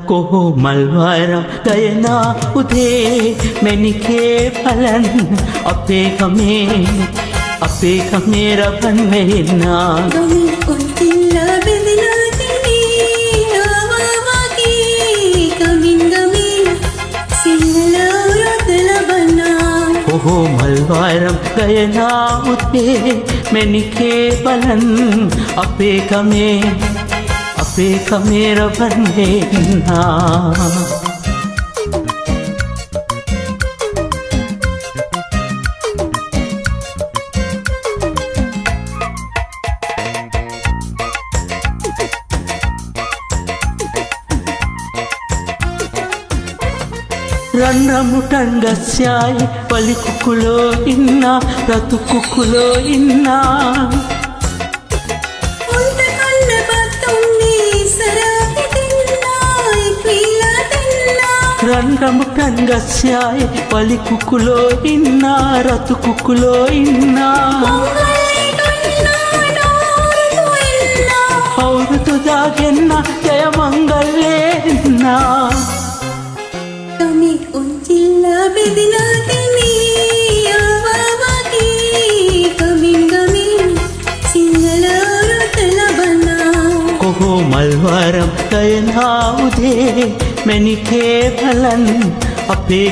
කොහො මල්වාරම් ගයනා උදේ මැණිකේ පලන් අපේ කමේ රබන් වෙන්නා ගමින් උන්තිල්ලා බෙදෙනා තිනේ ආවාගේ ගමින් සිංහල උරත ලබනා කොහො මල්වාරම් ගයනා උදේ මැණිකේ පලන් අපේ කමේ රබන් වෙන්නා රන් රමුටන් ගස්යායි පලි කුකුලෝ ඉන්නා රතු කුකුලෝ ඉන්නා උන්ට කන්න බතුන්නේ සරහිටින්නා ඉක්විලා දෙන්නා රන් රමුටන් ගස්යායි පලි කුකුලෝ ඉන්නා රතු කුකුලෝ ඉන්නා අවුරුදු දාගෙන්න ජය මංගල්ලෙන්නා ගමි උන්චිල්ලා බෙදෙනා තිනේ ආවාගේ ගමින් සිංහල උරත ලබනා කොහො මල්වාරම් ගයනා උදේ මැණිකේ පලන් අපේ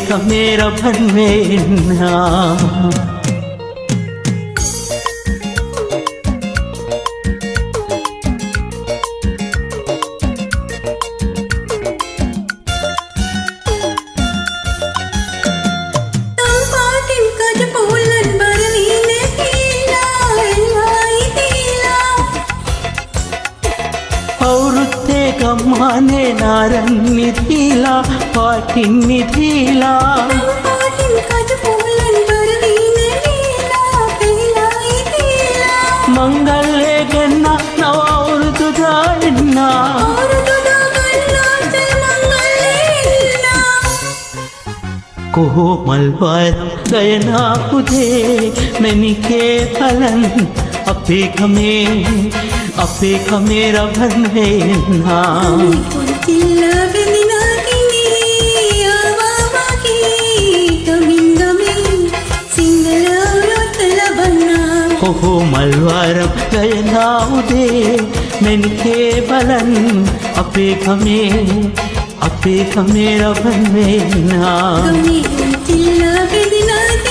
කමේ රබන් වෙන්නා අවුරුත්තේ ගම්මානේ නාරන් නිදීලා පාටින් නිදීලා මංගල්ලේ ගෙන්න නව අවුරුදු දාන්නා කොහො මල්වාරම් ගයනා උදේ මැණිකේ පලන් අපේ කමේ රබන් වෙන්නා උන්චිල්ලා බෙදෙනා තිනේ ආවාගේ ගමින් සිංහල උරත ලබනා කොහො මල්වාරම් ගයනා උදේ මැණිකේ බලන් අපේ කමේ රබන් වෙන්නා ගමින් උන්චිල්ලා බෙදෙනා